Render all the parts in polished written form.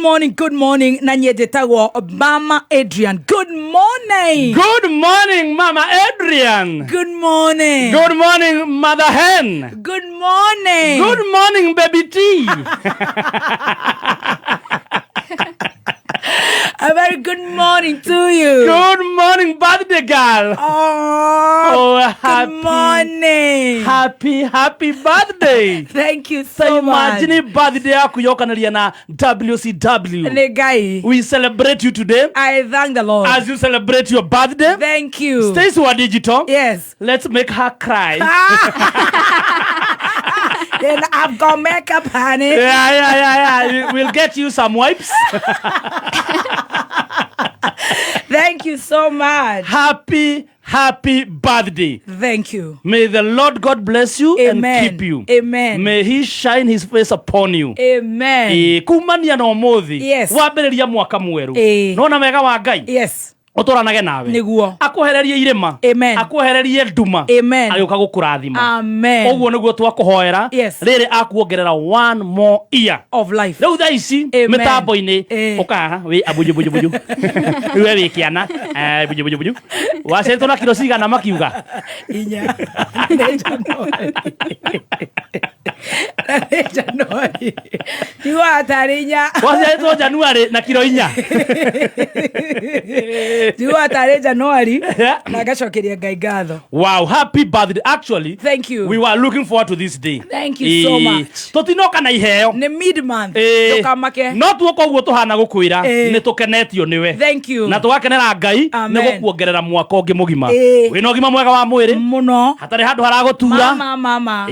Good morning. Nanyedetagwo Mama Adrian. Good morning. Good morning, Mama Adrian. Good morning. Good morning, Mother Hen. Good morning. Good morning, Baby T. A very good morning to you. Good morning, birthday girl. Oh, good morning. Happy birthday. Thank you so much. Imagine birthday yaku yokanaria na WCW. Negai. We celebrate you today. I thank the Lord. As you celebrate your birthday. Thank you. Stacy wa digital. Yes. Let's make her cry. Then I've got makeup, honey. Yeah. We'll get you some wipes. Thank you so much. Happy birthday. Thank you. May the Lord God bless you. Amen. And keep you. Amen. May he shine his face upon you. Amen. Kumania na umuthi. Yes. Wambĩrĩria mwaka mweru. Nona mega wa Ngai. Yes. Ũtũranage nawe. Nĩguo. Akuhererie irema. Amen. Akuhererie nduma. Amen. Agĩũka gũkũrathima. Amen. Ũguo nĩguo twakũhoera. Yes. Rĩrĩ akuongerera one more year of life. Rĩu thaa ici mĩtambo-inĩ ũkaha wĩ abunjubuju. Rĩu wĩ kĩana bunjubuju. Wacenetwo na kilo cigana makiuga. Inya. Januari. Tiwa atari inya. Wacenetwo Januari na kilo inya. Tiwa atari Januari na gacokeria Ngai ngatho. Wow, happy birthday. Actually, thank you. We were looking forward to this day. Thank you so much. Tutinoka na iheo. Ni mid month. Tukamake. No tuoko guo tuhana gukwira ni tukenetio niwe. Thank you. Na twakenera Ngai ni gukuongerera mwaka ungi mugima. Wina ugima mwega wa mwiri muno. Hatari handu haragutura. Mama.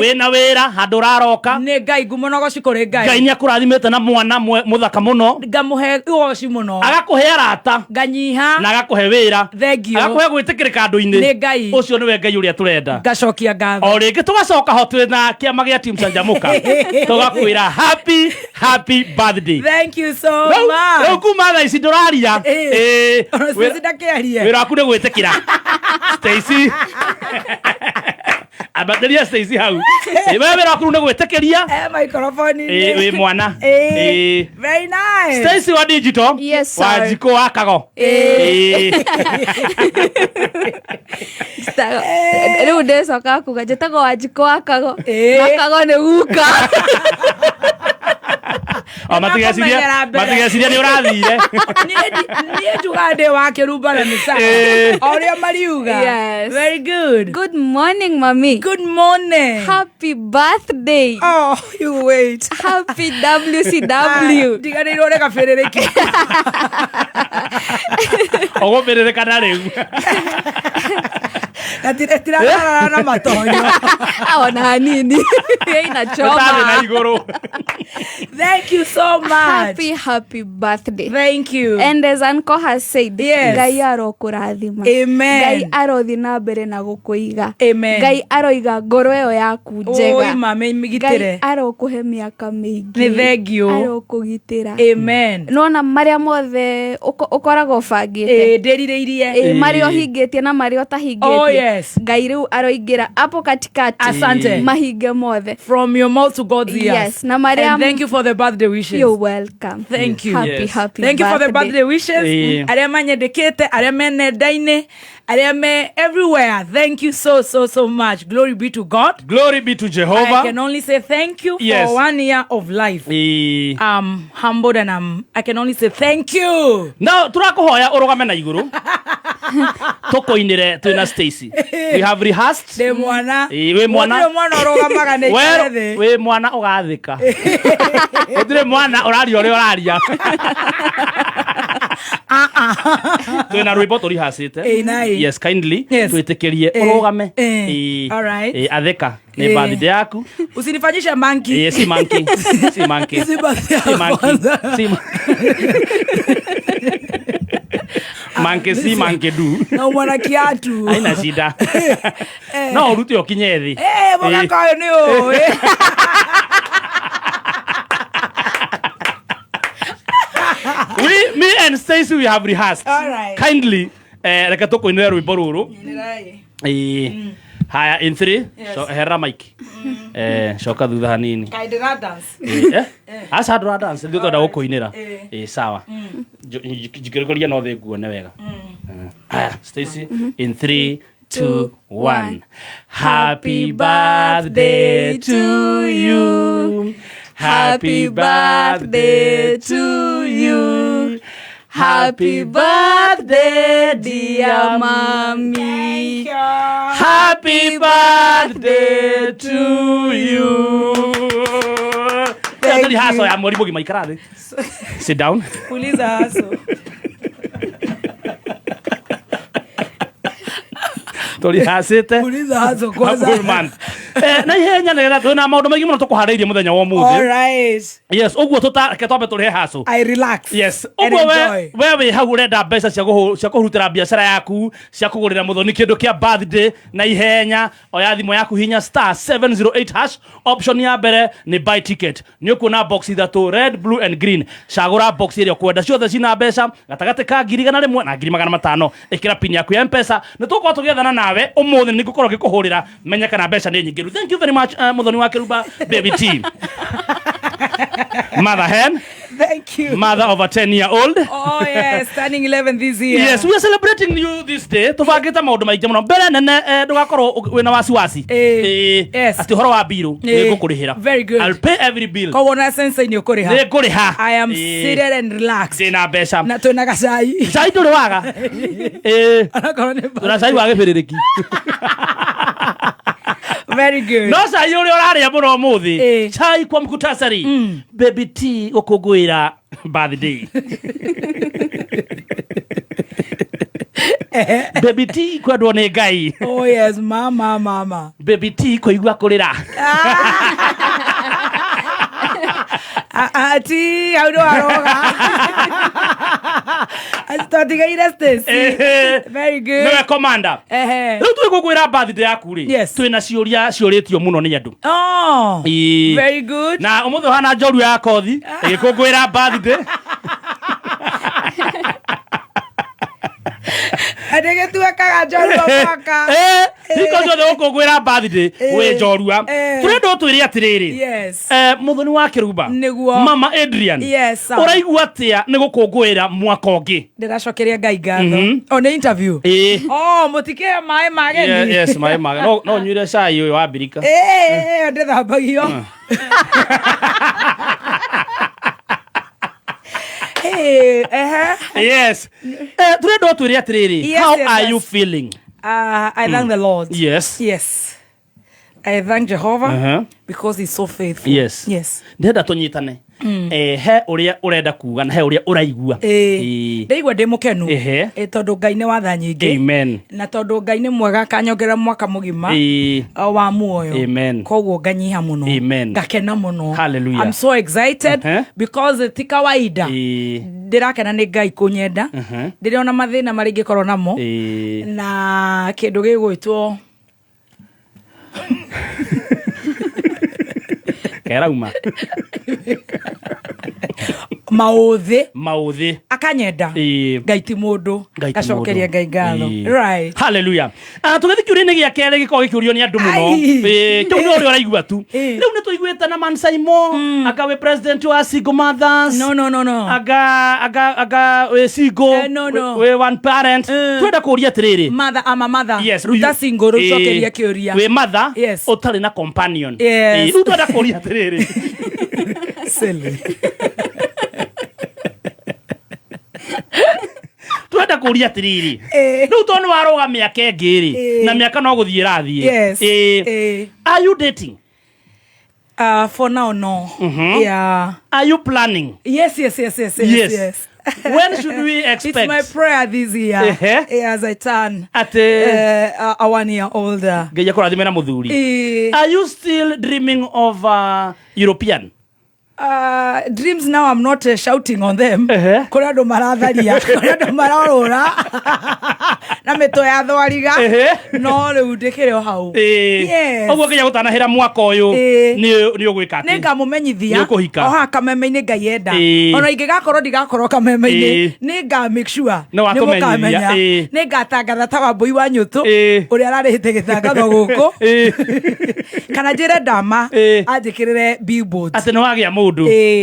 Wina wira handu uraroka. Ni Ngai ngumono gocikore Ngai. Ngai ni akurathimete na mwana muthaka muno. Ngamuhe uoci muno. Agakuhe arata. Nganyiha. Na agakuhe wira. Thank you. Agakuhe gwitikirika andu-ini. Ni Ngai. Ucio niwe Ngai uria turenda. Gacokia ngatho. O ringi tugacoka ho twina kiama gia Team Sanjamuka. Tugakwira happy birthday. Thank you so much. Rĩu kuma thaa ici ndũraria. Wĩra waku nĩ gwĩtĩkĩra. Stacy. Abateria Stacy hau. Wĩra waku nĩ gwĩtĩkĩria. Microphone. Wĩ mwana. Very nice. Stacy wa digital. Yes, sir. Wa jiko wa kago. Rĩu ndecoka kuga njĩtagwo wa jiko wa kago. Na kago nĩ guka. Matigeciria nĩ ũrathire. Niĩ njuga ndĩ wa kĩrumba na mĩcara. O ũrĩa mariuga. Yes. Very good. Good morning, mommy. Good morning. Happy birthday. Oh, you wait. Happy WCW. Ndiganĩirwo nĩ gabĩrĩrĩki. Ũgũbĩrĩrĩka na rĩu. Tirarara na matonyo. Ona hanini. Ina choma. Na igũrũ. Thank you so much. Happy birthday. Thank you. And as Uncle has said, yes. Ngai arokũrathima. Amen. Ngai arothi na mbere na gũkũiga. Amen. Ngai aroiga ngoro ĩyo yaku njega. Oi mame migitire. Ngai arokũhe mĩaka mĩingĩ. Nĩ thengio. Arokũgitĩra. Amen. Nona marĩa mothe ũkoragwo ũbangĩte. Ndĩrirĩirie. Marĩa ũhingĩtie na marĩa ũtahingĩtie. Oh yes. Ngai rĩu aroingĩra hapo katikati. Asante. Mahinge mothe. From your mouth to God's ears. Yes. Na marĩa. And thank you for the birthday wishes. You're welcome. Thank you. Happy Thank you for the birthday wishes. Arĩa manyendekete, arĩa me nenda-inĩ, arĩa me everywhere. Thank you so much. Glory be to God. Glory be to Jehovah. I can only say thank you for 1 year of life. I'm humbled and I can only say thank you. Now, turakuhoya urugame na iguru. Tukoinire twina Stacy. We have rehearsed. De mwana. We mwana. Ndire mwana urugamaga na ikere. We mwana ugathika. Ndire mwana uraria uri uraria. Twina rwimbo turihacite. Yes, kindly. Twitikirie urugame. All right. Atheka ni birthday yaku. Usinifanyishe monkey. Si monkey. Si monkey. Si monkey si monkey du. Na mwana kiatu. Haina shida. No urute okinye thi. Mwana kayo ni o. Me and Stacy, we have rehearsed. All right. Kindly, reka tukoinire rwimbo ruru. Haya in 3 so herra Mike shoka thutha hanini kaidera dance asa dra dance ndio tonda gukuinira sawa jikirikoria no the nguone wega haya Stacy in 3 2 1 happy birthday to you, happy birthday to you, happy birthday dear mommy, happy birthday to you. Tell haso ya moribo gimaikara sit down puliza haso tori hasete puliza haso kwanza na ihenya nera tuna maundu maingi muno tukuharairie muthenya wa muthi. All right. Yes, uguo tutareke twambe turi haso. I relax. Yes, uguo we hau urenda mbeca cia kuhurutira biacara yaku, cia kugurira muthoni kindu kia birthday na ihenya oya thimo yaku hinya *708# option ya mbere ni buy ticket. Ni ukuona box ithatu red, blue and green. Cagura box iria kwenda ciothe cina mbeca gatagati ka 1,100 na 500 ikira pin yaku ya M-Pesa ni tuko tugethana nawe umuthi ni gukorwo gikuhurira menya kana mbeca ni nyingi. Thank you very much muthoni wa Kiruba baby team. Mother hen. Thank you. Mother of a 10-year-old. Oh yes, turning 11 this year. Yes, we are celebrating you this day. Tuvagita maundu maingi muno. Mbere nene ndugakorwo wina wasiwasi. Yes. Ati horo wa biru ni ngukurihira. Very good. I'll pay every bill. Ko wona sense ni ukuriha. Ni nguriha. I am seated and relaxed. Sina mbeca. Na tuna gacai. Cai nduri waga. Tuna cai wa gibiririki. Very good. No cai uri uraria muno muthi. Chai kwa mkutasari. Baby tea ukugwira birthday. Baby tea kwendwo ni Ngai. Oh yes, mama. Baby tea kuigua kurira. Ati how do aroga? Starting ira Stacy. Very good. No commander. Riu twigugwira birthday yaku ri. Twina ciuria ciuritio muno ni andu. Oh. Very good. Na umuthe hana njoru ya kothi igikugwira birthday. Adege tu akaga njorua mwaka. Because the ukugwira birthday we njorua. Turendo twiri atiriri. Yes. Muthoni wa Kiruba. Niguo. Mama Adrian. Yes. Uraigua atia ni gukugwira mwaka ungi. Ndiracokeria Ngai ngatho. On the interview. Oh, mutike mai mageni. Yes, mai mageni. No nyure cai uyu wa birika. Ndithambagio. Yes. Turendo twiri atiriri. How are you feeling? I thank the Lord. Yes. I thank Jehovah because he's so faithful. Yes. Ndenda tunyitane. He uria urenda kuga na he uria uraigua. Ndeigua ndi mukenu. Tondu Ngai ni watha nyingi. Amen. Na tondu Ngai ni mwega kanyongera mwaka mugima wa muoyo. Amen. Koguo nganyiha muno. Ngakena muno. Hallelujah. I'm so excited because ti kawaida. Ndirakena ni Ngai kunyenda. Ndiriona mathina mari ngikorwo namo. Na kindu gigwitwo Kerauma. Mauthi akanyenda Ngai ti mundu gacokeria Ngai ngatho. Right. Hallelujah. Tugithikiuria ni gia kere giko gikiurio ni andu muno. Tu ni uri uraigua tu. Riu ni tuiguite na Man Simon akawe president wa Single Mothers. No. Aga we single. No. We one parent. Twenda kuria tiriri. Mother ama mother. Yes. Ta single rucokeria kiuria. We mother. Utari na companion. Yes. Twenda kuria tiriri. Silly. Twenda kuria tiriri. Riu tonu waroga miaka engiri na miaka no guthie rathie. Yes. Are you dating? For now, no. Yeah. Are you planning? Yes. When should we expect? It's my prayer this year as I turn at a 1 year older. Are you still dreaming of European? Dreams now I'm not shouting on them. Kuna andu maratharia, kuna andu marorora. Na meto ya thwariga. No riu ndikire o hau. Yes. Oguo nginya gutanahira mwaka uyu ni ugwika ati. Ninga mumenyithia. Oha kameme-ini Ngai enda. Ona ingigakorwo ndigakorwo kameme-ini. Ninga make sure. No atumenyithia. Ninga tangatha ta Wambui wa Nyutu. Uria ararihite gitangatho guku. Kana njire ndama anjikirire billboards. Ati no agia mundu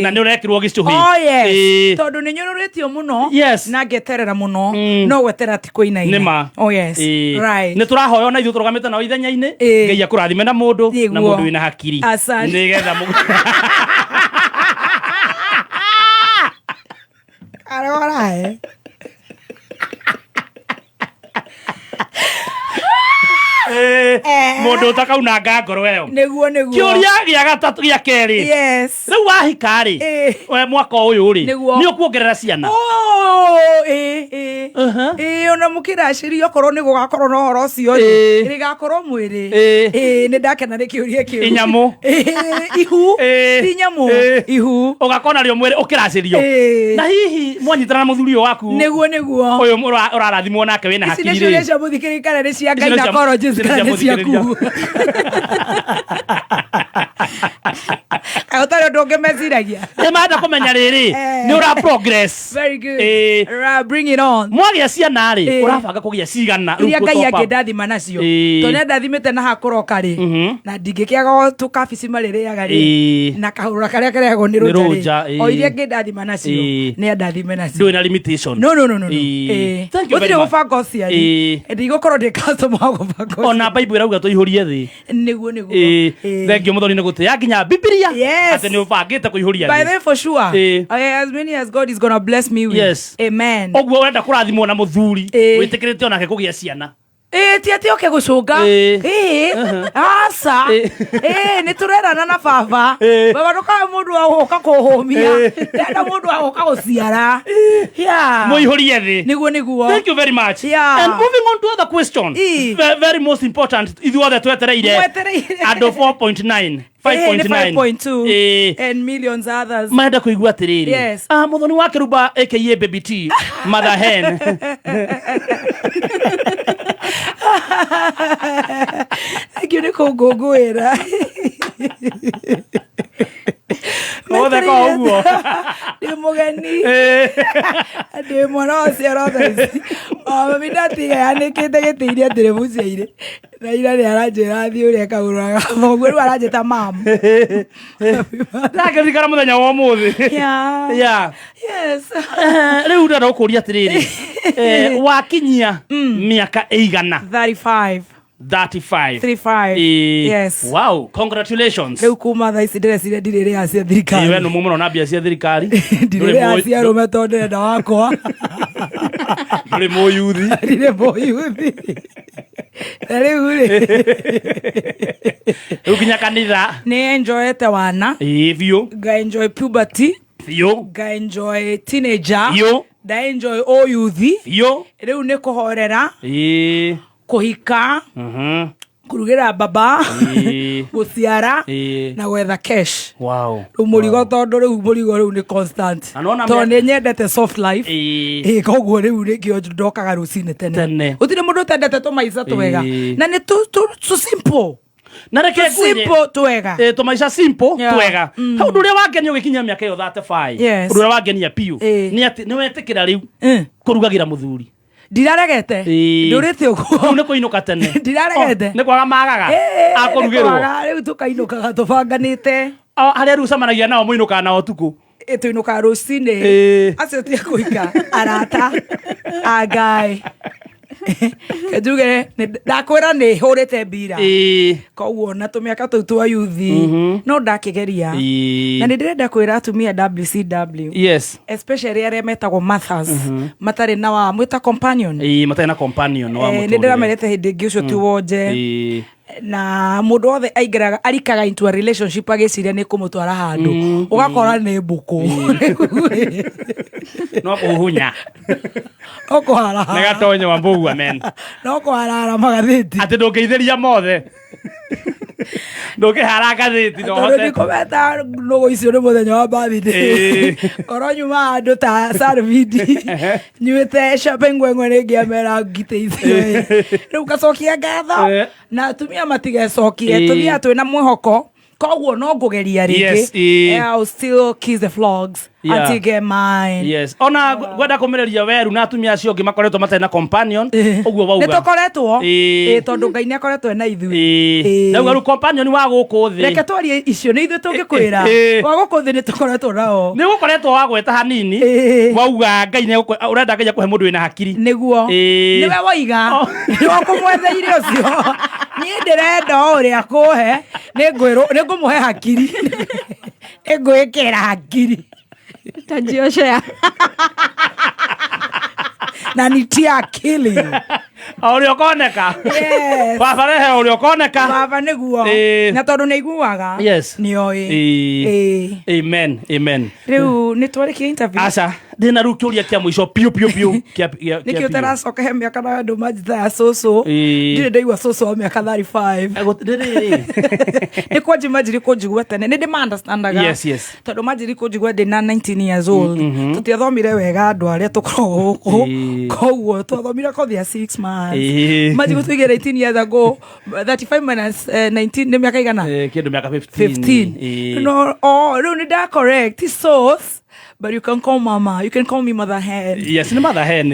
na ni urekirwo gicuhi. Oh yes. Tondu ni nyururitio muno na ngeterera muno no gwetera ti kuinaina. Oh yes. Right. Ni turahoya na ithu turugamite na ithenya-ini Ngai akurathime na mundu wina hakiri. Nigetha Arora mundu utakaunanga ngoro eyo niguo kiuria gia gatatu gia keri riu wahika ri we mwaka uyu ri ni ukuongerera ciana ona mukiraciri okorwo ni gugakorwo no horo ucio ri gakorwo mwiri ni ndakena ni kiuria kiu inyamu ihu ti nyamu ihu ugakona rio mwiri ukiracirio na hihi mwanyitana na muthuri waku niguo uyu urarathimwo nake wina hakiri ri ni cio muthikirikana ni cia Ngai na colleges kana ni ciaku Autaro ndonge meciragia manda kumenya riri ni ura progress very good bring it on mwagia ciana ri urabanga kugia cigana iria Ngai angedathima nacio tone ndathimite na hakuroka ri na ndingikiaga tukabici maririaga ri na kahurura karia kareagwo ni ruja o iria ngedathima nacio ni ndathime nacio ndwina limitation no gutire gubanga ucia ndigũkorwo ndi customer wa gubanga ona Bible irauga tuihurie thi niguo thengio muthoni ni gutia nginya Biblia ati ni ubangite kuihuria by the way for sure as many as God is gonna bless me with amen oguo wenda kurathimwo na muthuri witikirite onake kugia ciana ti oke gucunga asa ni turerana na baba ndukawe mundu wa guka kuhumia ndenda mundu wa guka guciara muihurie thi niguo thank you very much and moving on to other question very most important ithu othe twetereire ando 4.9 5.2 and millions others maenda kuigua atiriri muthoni wa Kiruba aka Baby T Mother Hen Agire kugungwira Othe kwa uguo ndi mugeni ndi mwana ucio rothe mami ndatiga yanikite gitiiria ndire muciire na ira ni aranjira athi uria kaguraga moguo ru aranjita mam ndakirikana muthenya wa umuthi yes riu ndenda gukuria atiriri wakinyia miaka eigana 35 yes wow congratulations riu kuma tha ici ndirecire ndirire ya cia thirikari we no mumo na mbia cia thirikari ndirire ya cia rume tondu ndenda wakwa ndire moyuthi riu kinya kanitha ni enjoyete wana biu ga enjoy puberty biu ga enjoy teenager da enjoy all youth riu ni kuhorera kuhika kurugira baba guciara na gwetha cash umurigo tondu riu murigo riu ni constant tondu nyendete soft life koguo riu rikio ndokaga rucine tene utire mundu tendete to maica twega na ni tu simple na reke simple twega to maisha simple twega hau nduria wangenia ugikinya miaka yo 35 nduria wangenia piu ni ati ni wetikira riu kurugagira muthuri ndiraregete ndurite uguo ni kuinuka tene ndiraregete ni kwaga magaga akurugirwo riu tukainukaga tubanganite haria riu camanagia nao muinuka nao tuku tuinuka rucine acio tia kuika arata agai Kajuge ndakwira ni hurite mbira koguo na tumiaka tu twa yuthi no ndakigeria na ndirenda kwira atumia WCW especially aria metagwo mothers matari na wa mwita companion matari na companion wa mutu ndiramerete hindi ngi ucio ti wonje na mundu othe aingiraga arikaga into a relationship agiciria ni kumutwara handu ugakora ni mbuku no kuhunya okohara negatonye wa mbugu amen no kuhara magathiti ati ndungeithĩria mothe Ndoke haraka thiti no hote ndi kometa no icio ni muthenya wa birthday oro nyuma andu ta Sarvidi nyuite shapengwe ngi amera ngiteithio riu gacokia ngatho na tumia matigecokie tumia twina mwihoko koguo no ngugeria ringi I'll still kiss the vlogs until get mine. Yes. Ona gwenda kumireria weru na atumia acio ngi makoretwo matena companion uguo wauga nitukoretwo tondu Ngai ni akoretwo na ithui na ugaru companion wa guku thi reke twarie icio ni ithui tungikwira wa guku thi nitukoretwo nao ni gukoretwo wa gweta hanini wauga Ngai ni urenda Ngai akuhe mundu wina hakiri niguo niwe woiga ni wakumwetheire ucio ni ndirenda uri akuhe ni ngumuhe hakiri ngwikira hakiri tajioshea na nitia akili uliokoneka baba rehe uliokoneka baba niguo na tondu ni iguaga ni oi amen riu ni twarikie interview aca ndina ru kiuria kia mwisho piu nikio taracoka he miaka na andu majitha ya soso ndire ndaigua soso wa miaka 35 ni kwaji majiri kunjigua tene ni ndi understandaga tondu majiri kunjigua ndi na 19 years old tutiathomire wega andu aria tukoragwo guku koguo twathomire kothi ya 6 months majiri tuigire 18 years ago 35 minus 19 ni miaka igana kindu miaka 15 no riu ni da correct sauce. But you can call mama, you can call me mother hen. Yes, ni mother hen.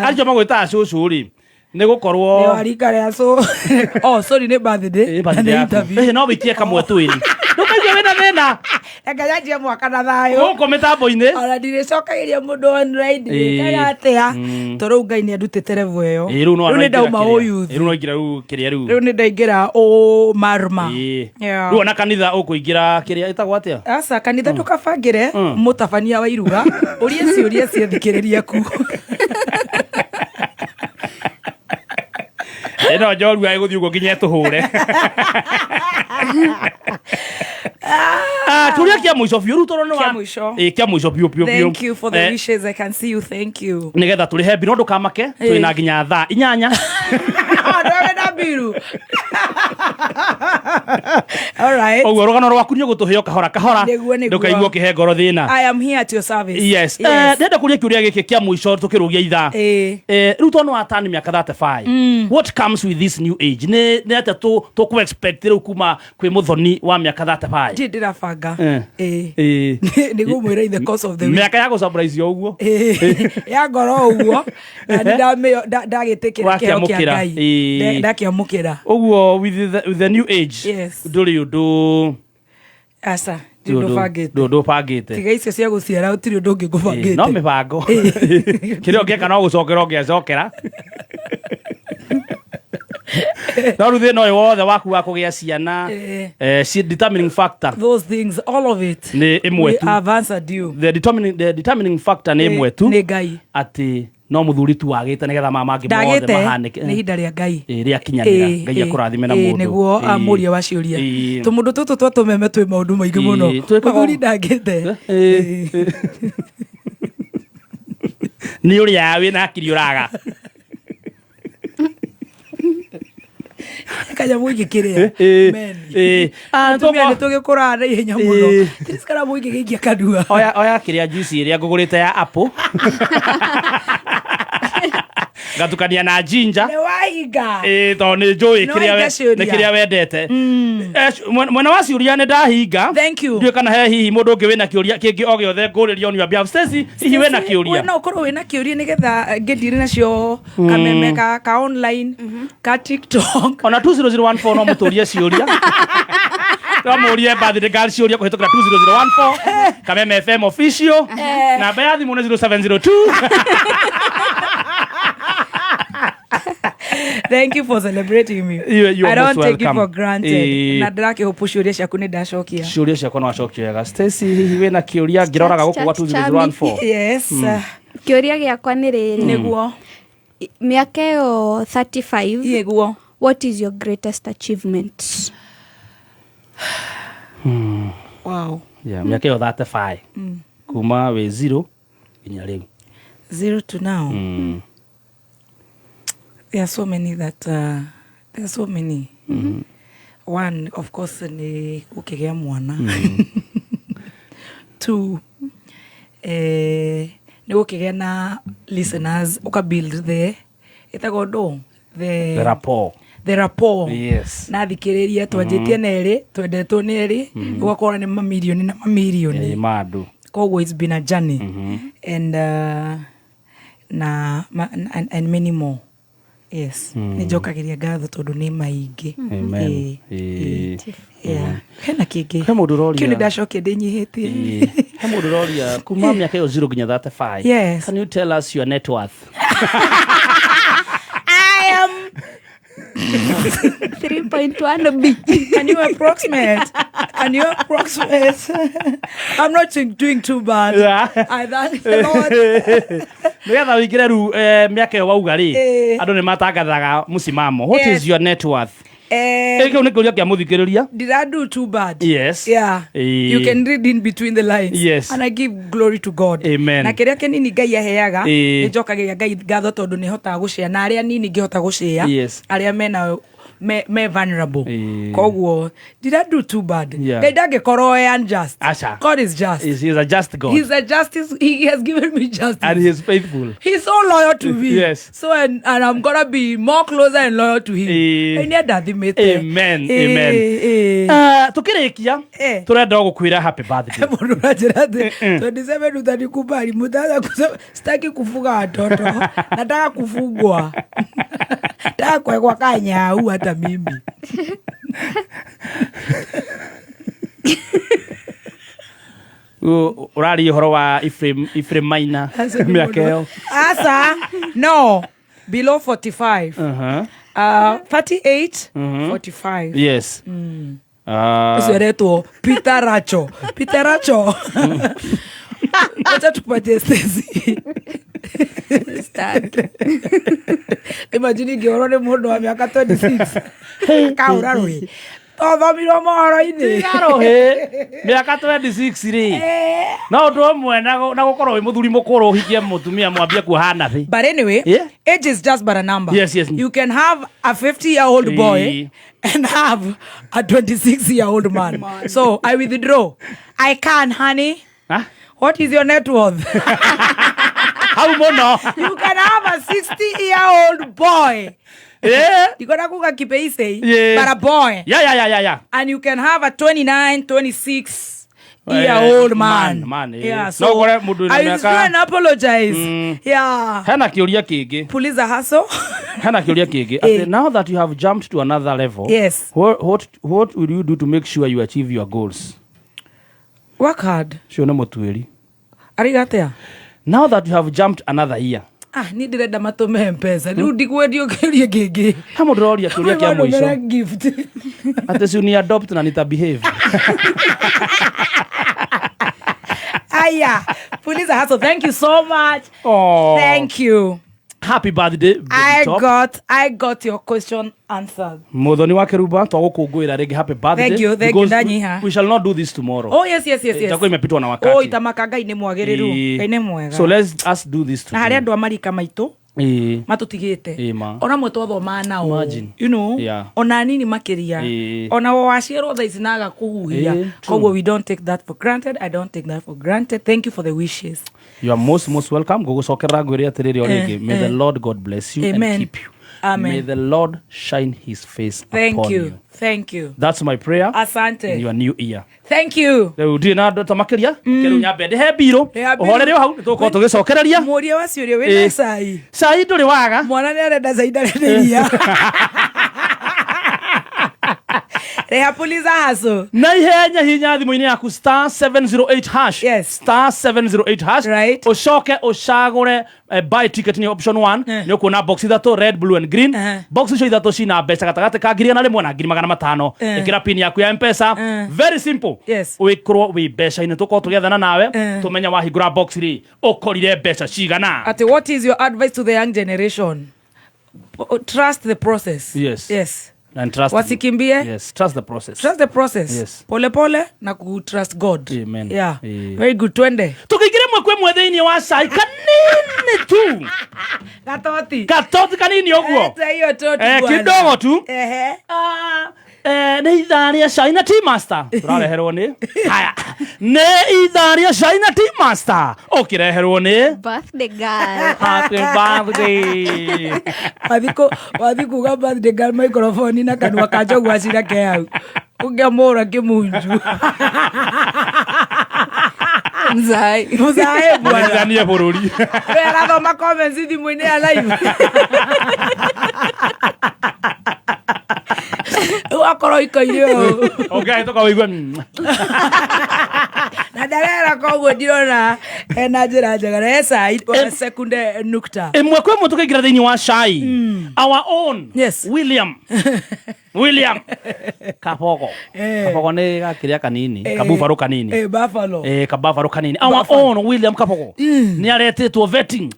Arjo magwita cucu ri ni gukorwo ni warikare so sorry ni birthday interview no bitie kamwe twiri ndukaigwe wina thina engajaje mwaka na thayo uko mitambo-ini ora ndirecokairie mundu online kana atia toru Ngai ni andutite level iyo riu ni ndauma uyu riu no ingira riu kiria riu ni ndaingira marma riu ona kanitha ukuingira kiria itagwo atia asa kanitha ndukabangire mutabania wa iruga urie ciuria ciethikiriria ku eno njorua iguthi ugo nginya tuhure turia kia mwisho biu ru toro no kia mwisho biu thank you for the wishes I can see you thank you nigetha turi he bino ndukamake twina nginya thaa 8 ndore na biru all right oguo rogano rwaku ni gutuhio kahora ndukaigua kihe ngoro thina I am here at your service yes ndenda kuria kiuria giki kia mwisho tukirugia ithaa ru tono wa tani miaka 35 what comes with this new age ne ata to ku expect ru kuma kwi muthoni wa miaka 35 ndira banga nigu mwira in the course of the week miaka yako surprise yo uguo ya ngoro uguo na ndagitikira kio kia Ngai ndakiamukira uguo with the new age nduri undu asa ndo pagite tiga icio cia guciara utiri undu ungi ngubangite no mibango kirio ngeka no gucokera ngecokera no ruthe no wothe waku wa kugia ciana determining factor those things all of it ni imwe tu have answered you the determining factor ni imwe tu ni Ngai ati no muthuri tu agite nigetha mama angi mothe mahanike ni hinda ria Ngai ria kinyanira Ngai akurathime na mundu niguo amuria wa ciuria tumundu tutu twatumeme twi maundu maingi muno muthuri ndagite ni uria wina akiri uraga kanya mwiki kiria men tumia ni tugikura na ihenya muno tiskara mwiki gikia kadua oya kiria juice iria ngugurite ya apple gatukania na ginger ne waiga to ni joy kiria wendete mwena wa ciuria ni ndahinga thank you ndio kana he hihi mundu ungi wina kiuria kingi o giothe nguririo ni abia Stacy hihi wina kiuria no korwo wina kiuria nigetha ngindire nacio kameme ka online ka TikTok ona 20014 no muturie ciuria Ramurie birthday girl ciuria kuhitukira 20014 Kameme FM official namba ya thimu ni 0702 Thank you for celebrating me. I don't take it for granted. Na drake upushuri ciaku ni ndacokia. Ciuria ciaku no acokia. Stacy hihi na kiuria ngiroraga guku kwa 2014. Yes. Kiuria giakwa ni riri. Niguo. Miaka yo 35. Yeguo. What is your greatest achievement? Wow. Yeah, miaka yo 35. Kuma we 0 inya riu. 0 to now. There are so many that there are so many. One, of course, ni ukigea mwana. 2, ni ukigea na listeners, build the rapport. The rapport. Yes. Na thikiriria twanjitie neri, twendetwo neri, ugakora ni mamilioni na mamilioni. Madu. Koguo it's been a journey. And and many more. Yes. Nijokagiria ngatho tondu ni maingi. Amen. Yeah. Hena kingi. He mundu roria. Kini ndacoke ndinyihitie. He mundu roria kuma miaka yo 0 nginya 35. Yes. Can you tell us your net worth? I am 3.1 B. Can you approximate? I'm not doing too bad. Yeah. I thank the Lord. Nigetha wikire ru miaka yo wauga ri andu ni matangathaga musimamo. What is your net worth? Ego nikuria kia muthikiriria. Did I do too bad? Yes. Yeah. You can read in between the lines. Yes. And I give glory to God. Amen. Na kiria kenini Ngai aheaga nijokagiria Ngai ngatho tondu ni hotaga gucia na aria nini ngihota gucia. Yes. Aria mena me vulnerable. Koguo, did I do too bad? Yeah. Ngai ndangĩkorwo unjust. Asha. God is just. He is a just God. He's a justice. He has given me justice. And he is faithful. He's so loyal to me. Yes. So and I'm gonna be more closer and loyal to him. Amen. Tukirikia turenda gukwira happy birthday. Mundu rajira 27 utanikubali mutaanza kusema sitaki kufuga watoto. Nataka kufugwa. Nataka kwa kanyau hata mimi. Urari horo wa Ephraim Maina miakeo. Asa no below 45. 38 45. Yes. Zereto Peter Racho. Acha tupatie Stacy. Start. Imagine giorone mundu wa miaka 26. Kaura rui. Todo miro mohoro-ini. Garo he. Miaka 26 ri. No ndu amwe na gukorwo wi muthuri mukuru uhikie mutumia mwambie kuhana thi. But anyway, age is just but a number. Yes. You can have a 50-year-old boy and have a 26-year-old man. So I withdraw. I can, honey. Huh? What is your net worth? How mono? You can have a 60-year-old boy. Yeah. You gotta cook a kipeise, Yeah. but a boy. Yeah. And you can have a 29, 26-year-old man. Yeah, so no, I will try and apologize. Yeah. Hana kiuria kingi. Police a hustle. Hana kiuria kingi. Now that you have jumped to another level, yes. What will you do to make sure you achieve your goals? Work hard. Shona motweri. Arigatea. Now that you have jumped another year. Ni ndirenda matume mpesa. Riu ndigwendio kiuria kingi. Hamu ndoria kiuria kia mwisho. Gift. Ate si uni adopt na nita behave. Aya. Police a hustle. Thank you so much. Oh. Thank you. Happy birthday. I got your question answered. Muthoni wa Keruba twagukungwira rege happy birthday. Thank you ndanyiha. We shall not do this tomorrow. Oh yes. Itakuwa imepitwa na wakati. Itamaka Ngai ni mwagiriru. Ngai ni mwega. So let's us do this today. Na hari andu amarika maitu. Matutigite. Ona mwe twathoma nao. Imagine. You know. Yeah. Ona nini makiria. Ona waciarwo tha isinaga kuhuhia. Koguo we don't take that for granted. I don't take that for granted. Thank you for the wishes. You are most welcome. Gugucokerera ngwire atiriri origi. May the Lord God bless you. Amen. And keep you. Amen. May the Lord shine his face upon you. Thank you. That's my prayer. Asante. In your new year. Thank you. Rĩu ndirĩ na andũ tamakiria keru nyambe ndihe mbiro ũhorere hau nĩtũkorwo tũgĩcokereria mũria wa ciũria wĩna cai ndũrĩ waga mwana nĩarenda cai ndarenderia Rehapuliza haso. Na ihenya hinya thimũ-inĩ yaku star 708 hash. Yes. Star 708 hash. Right. Ucoke ucagũre buy ticket ni option 1 nĩ ũkuona box ithatũ red blue and green. Box icio ithatũ cina mbeca gatagatĩ ka 1,100 na 500. Ĩkĩra pin yaku ya M-Pesa. Very simple. Yes. Wĩkorwo wĩ mbeca-inĩ tũkorwo tũgethana nawe tũmenya wahingũra box ri ũkorire mbeca cigana. Ati what is your advice to the young generation? Trust the process. Yes. And trust. Wasikimbie. Yes, trust the process. Trust the process. Yes. Pole pole na ku trust God. Amen. Yeah. Very good. Twende. Tukigire mwekwe mwethini wa sai kanini tu. Katoti. Katoti kanini ogwo. Hiyo tu. Kidogo tu. nĩ itharia China Tea Master tũrareherwo nĩ haya nĩ itharia China Tea Master ũkĩreherwo nĩ birthday girl. happy birthday wathi kuga birthday girl microphone na kanua ka njogu acira ke hau ungemũra kĩmunju Mzai bwana ni bũrũri arathoma comments thimũ-inĩ ya live wakorwo ikoire ũũ okay tũkawaigua na ndarera koguo ndirona ena njĩra njega na side secunde nukta ĩmwe kwĩ ĩmwe tũkaingĩra thĩinĩ wa cai our own Yes. William Kabogo Kabogo nĩ gakĩrĩa kanini kabubarũ kanini buffalo kabubarũ kanini our own William Kabogo nĩ aretĩtwo vetting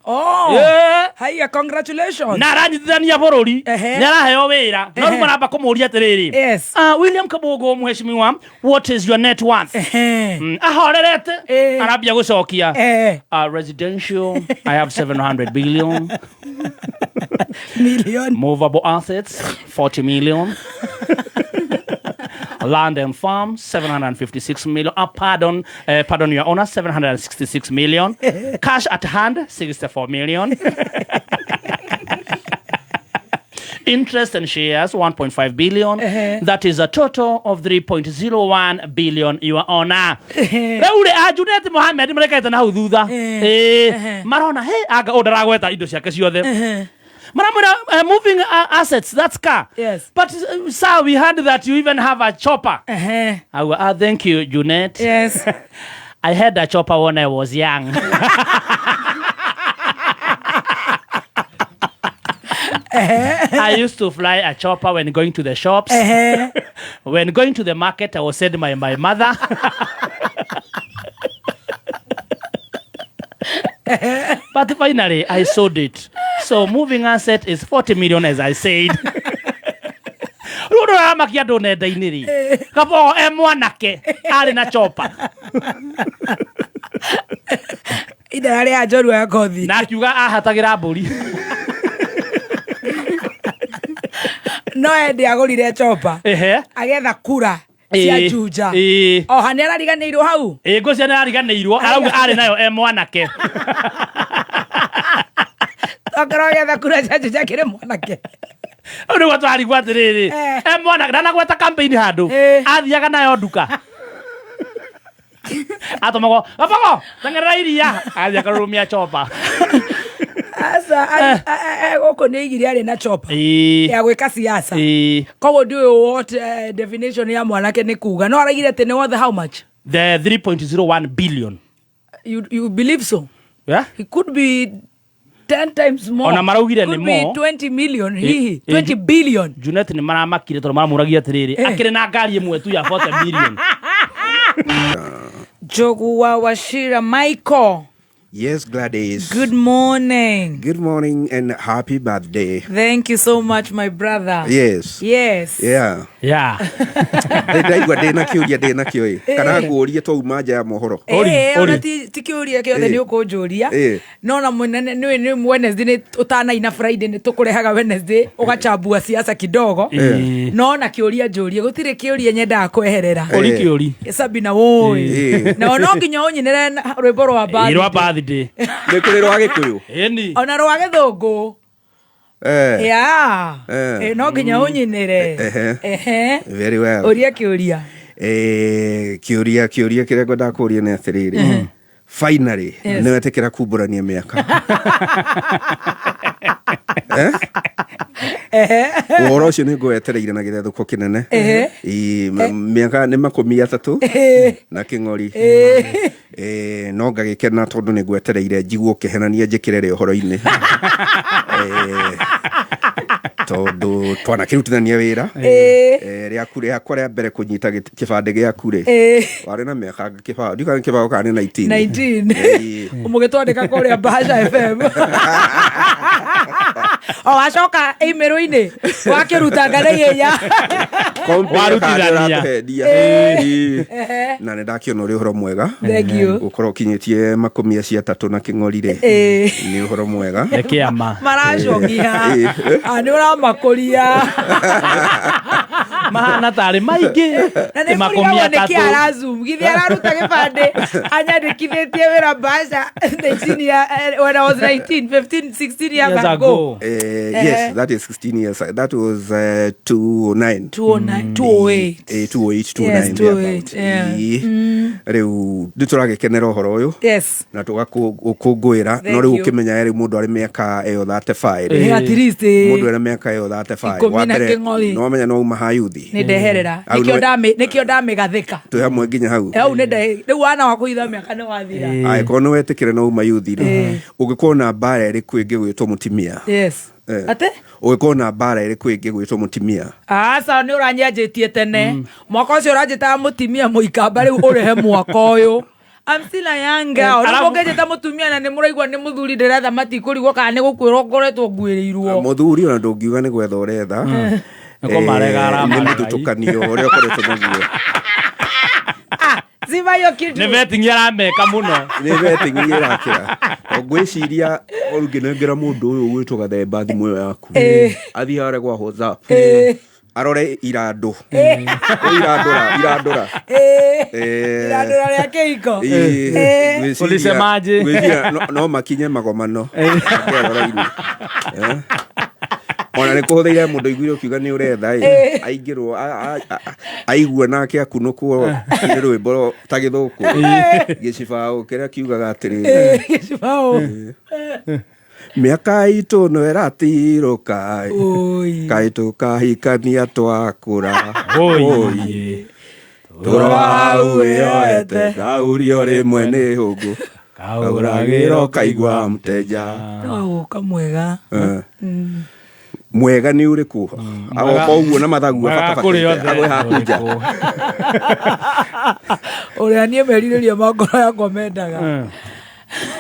haya congratulations na aranyitithania bũrũri nĩ araheo wĩra no rĩu maramba kũmũria atĩrĩrĩ Yes. William Kabogo mheshimiwa what is your net worth ahorerete arambia gũcokia residential I have 700 billion million movable assets 40 million land and farm 756 million pardon your honor 766 million cash at hand 64 million interest and shares 1.5 billion that is a total of 3.01 billion your honor Raule Ajunet Mohammed mrekete na thutha marona anga ndaragweta indo ciake ciothe Maramura moving assets, that's car. Yes. But sir, we heard that you even have a chopper. Thank you, Junet. Yes. I had a chopper when I was young. I used to fly a chopper when going to the shops. When going to the market, I was sent by my mother. But finally, I sold it. So moving asset is 40 million, as I said. Rudo amakia ndone ndainiri. Kabogo mwanake ari na chopa. Ida ari ajoru ya kothi. Na akiuga ahatagira mburi. No ende agurire chopa. Agetha kura. Cia juja. Oha nĩ arariganĩirwo hau. Ngũcia nĩ arariganĩirwo arauga arĩ nayo mwanake. Okorwo getha kura cia juja kĩrĩ mwanake. Nĩ gwatwarigwo atĩrĩrĩ mwanake ndanagweta campaign handũ athiaga nayo nduka atomagwo Kabogo teng'erera iria athiaga karũmia chopa. Asa gũkũ nĩ igiri arĩ na chopa ya gwĩka siasa koguo ndiũĩ what definition ya mwanake nĩ kuga no araigire atĩ nĩ worth how much the 3.01 billion you believe so yeah it could be 10 times more ona maraugire nĩ more 20 million hihi 20 billion Junet nĩ maramakire tondũ maramũragia atĩrĩrĩ akĩrĩ na ngari ĩmwe tu ya 40 billion Njogu wa Wachira Michael. Yes, Gladys. Good morning. Good morning and happy birthday. Thank you so much, my brother. Yes. Yes. Yeah. Yeah. Ndaigua ndĩna kĩũria kana ngũũrie twauma nja ya mohoro. Ona ti kĩũria kĩothe nĩ ũkũnjũria. No na nĩ Wednesday nĩ ũtanaina Friday nĩ tũkũrehaga Wednesday ũgachambua siasa kidogo. No na kĩũria njũrie gũtirĩ kĩũria nyendaga kweherera. Ori kĩũri. Sabina woi. Na no nginya ũnyinere rwĩmbo rwa birthday. Nĩ kũrĩ rwa Gĩkũyũ. Eni. Ona rwa Gĩthũngũ. No nginya ũnyinere. Very well. Ũria kĩũria. Kĩũria kĩrĩa ngwendaga kũũria nĩ atĩrĩrĩ. Finally, nĩ wetĩkĩra kumbũrania mĩaka. Ũhoro ũcio nĩ ngwetereire na gĩthethũko kĩnene. Mĩaka nĩ 30 na kĩng'ori. No ngagĩkena tondũ nĩ ngwetereire njiguo kĩhenania njĩkĩrere ũhoro-inĩ. Tondũ twanakĩrutithania wĩra rĩaku rĩakwa rĩa mbere kũnyita kĩbandĩ gĩaku rĩ warĩ na mĩaka kĩbandĩ ndiũka kĩbandĩ kana nĩ 19 mũgĩtwandĩka kũrĩa Bahasha FM wacoka email-inĩ wakĩruta naihenya warutithania na nĩ ndakĩona ũrĩ ũhoro mwega gũkorwo ũkinyĩtie makũmia cia 3 na kĩng'ori rĩ nĩ ũhoro mwega kĩama maracokia nĩ ũramakũria mahana tarĩ maingĩ na nĩ makomia nĩ kĩ arazum githi araruta gĩbandĩ anyandĩkithĩtie wĩra Basha when I was 19 15 16 years ago. Yes, that is 16 years. That was 2009 208 rĩu ndĩtũragĩkenera ũhoro ũyũ na tũgakũngũĩra no rĩu ũkĩmenya rĩu mũndũ arĩ mĩaka ĩyo 35 at least mũndũ arĩ mĩaka ĩyo 35 wambere no menya no uma hayuthi nĩ ndeherera nĩkĩo ndamĩgathĩka twĩ hamwe nginya hau rĩu wana wa kũitha mĩaka nĩ wathira angĩkorwo nĩ wetĩkĩre no uma yuthi ũngĩkorwo na mbara ĩrĩkũ ĩngĩ gwĩtwo mũtimia ate ũngĩkorwo na mbara ĩrĩkũ ĩngĩ gwĩtwo mũtimia aca nĩ ũranyanjĩtie tene mwaka ũcio ũranjĩtaga mũtimia mũikamba rĩu ũrehe mwaka ũyũ I'm still a young girl. Nĩ mũngĩnjĩta mũtumia na nĩ mũraigua nĩ mũthuri ndĩretha matikũrigwo kana nĩ gũkwĩrwo ngoretwo nguĩrĩirwo mũthuri ona ndũngiuga nĩ gwetha ũretha nĩ mũthutũkanio ũrĩa ũkoretwo naguo nĩ betting arameka mũno nĩ betting irakĩra ngwĩciria ũngĩnengera mũndũ ũyũ gwĩtwo Gathemba thimũ ĩyo yaku athiĩ harĩa gwa WhatsApp arore irandũ irandũra rĩa kĩhiko ulisemaje no makinye magomano ona nĩ kũhũthĩire mũndũ aiguire ũkiuga nĩ ũretha aingĩrwo aigua nake akunũkwo nĩ rwĩmbo ta gĩthũkũ gĩcibaũ kĩrĩa kiugaga atĩrĩrĩ mĩaka itũ no ĩratirũka kaĩ tũkahikania twakũra tũrahau wĩyoete kaurio rĩmwe nĩ hũngũ kaũragĩro kaigua mũteja gũka mwega mwega nĩ ũrĩkũ agoka ũguo na mathagu agwe hakunja ũrĩa niĩ merirĩria mangoro yakwa mendaga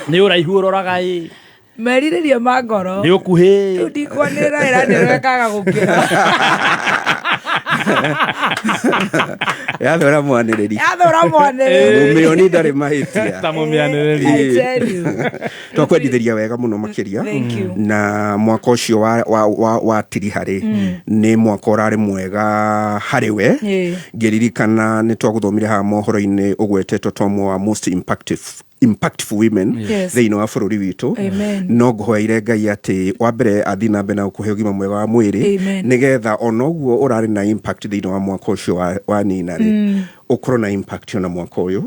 nĩ ũraihu ũroraga merirĩria mangoro nĩ ũkuhĩ rĩu ndikwanĩra ĩranĩro ĩkaga gũkĩra yathora mwanĩrĩri mũmĩoni ndarĩ mahĩtia ta mũmĩanĩrĩri twakwendithĩria wega mũno makĩria na mwaka ũcio wa tiriharĩ nĩ mwaka ũrarĩ mwega harĩ we ngĩririkana nĩ twagũthomire haha mohoro-inĩ ũgwetetwo tomwe wa most impactful women thĩinĩ wa bũrũri witũ no ngũhoeire Ngai atĩ wa mbere athiĩ na mbere na gũkũhe ũgima mwega wa mwĩrĩ nĩgetha ona ũguo ũrarĩ na impact thĩinĩ wa mwaka ũcio wa nina-rĩ ũkorwo na impact ona mwaka ũyũ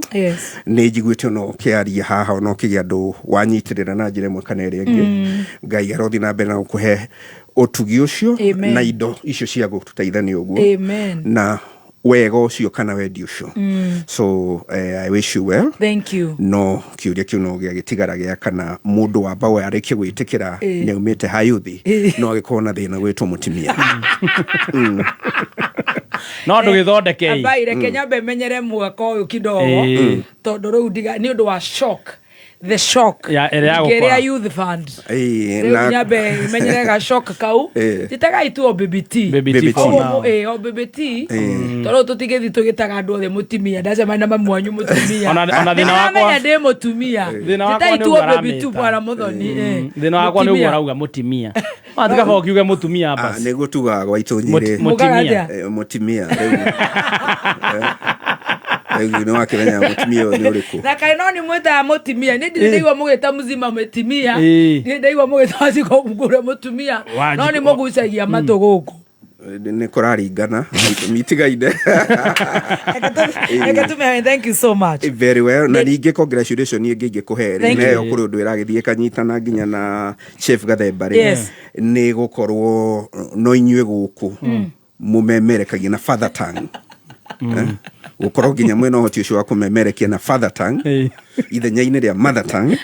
nĩ njiguĩte ona ũkĩaria haha ona ũkĩgĩa andũ wanyitĩrĩra na njĩra ĩmwe kana ĩrĩa ĩngĩ Ngai arothiĩ na mbere na gũkũhe ũtugi ũcio na indo icio cia gũtũteithania ũguo na wega ũcio kana wendi ũcio so I wish you well. Thank you. No kiuria kiu no gĩtigara gĩa kana mũndũ wa bawe arĩkie gwĩtĩkĩra nĩaumĩte hayuthi no agĩkorwo na thĩna gwĩtwo mũtimia no ndũgĩthondeke ambai reke nyambe menyere mwaka ũyũ kidogo tondũ rĩu nĩ ũndũ wa shock the shock ya youth fund nyambe menyere ga shock kau titaga itu BBT tondũ tũtigĩthi tũgĩtaga andũ othe mũtimia ndacemania na mamwanyu mũtimia ona thĩna wakwa ndĩ mũtumia titaitu BBT bwana Muthoni thĩna wakwa nĩ ũguo arauga mũtimia matika ba ũkiuge mũtumia basi nĩ gũtuga gwaitu nyĩrĩ mũtimia nĩ wakĩmenya mũtimia nĩ ũrĩkũ na kaĩ no nĩ mwĩtaga mũtimia nĩ ndĩraigua mũgĩta mũzima mũtimia nĩ ndaigua mũgĩta ciko ngũre mũtumia no nĩ mũgucagia matũ gũkũ nĩ kũraringana mitigaine thank you so much very well na ningĩ congratulations niĩ ingĩkũhe nayo kũrĩ ũndũ ĩragĩthiĩ kanyitana nginya na Chef Gathemba nĩ gũkorwo no inyuĩ gũkũ mũmemerekagia na father tongue gũkorwo nginya mwena ũhoti ũcio wa kũmemerekia na father tongue ithenya-inĩ rĩa mother tongue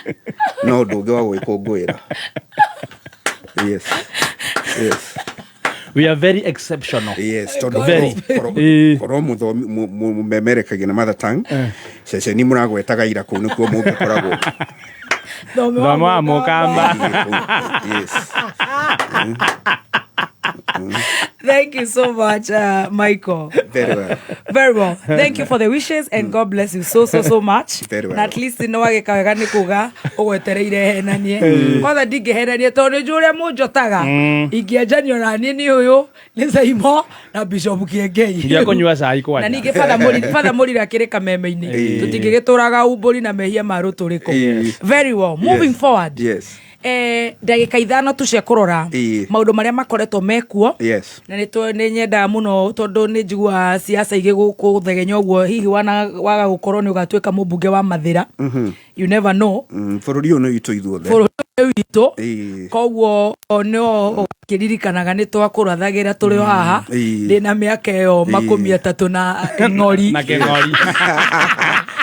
no ũndũ ũngĩ wa gwĩkũngũĩra yes we are very exceptional korwo mũmemerekagia na mother tongue ceceni mũragwetaga ira kũu nĩkuo mũngĩkoragwo thoma wa mũkamba Thank you so much, Michael. Very well. Very well. Thank you for the wishes and God bless you so much. Very well. And at least no wage kawega ni kuga ogwetereire henanie. Kwanza ndingehenanie tondu njure munjotaga. Ingĩenjanio na niĩ nĩ ũyũ nĩ Zaimo na Bishop Kiengei. Ngia konyua cai kwa. Na ningĩ Father Mũrira akĩrĩ kameme-inĩ. Tũtingĩgĩtũraga umbũri na mehia ma rũtũrĩko. Very well. Moving forward. Yes. Ndagĩka ithano tu cia kũrora maũndũ marĩa makoretwo mekuo. Yes. Na nĩ nyendaga mũno tondũ nĩ njigua siasa igĩgũkũ thegenya ũguo hihi waga gũkorwo nĩ ũgatuĩka mũmbunge wa Mathĩra. You never know. Bũrũri ũyũ nĩ witũ ithuothe. Bũrũri ũyũ witũ. Koguo no ũkĩririkanaga nĩ twakũrathagĩra tũrĩ o haha ndĩna mĩaka ĩyo makũmi atatũ na ng'ori. Na kĩng'ori.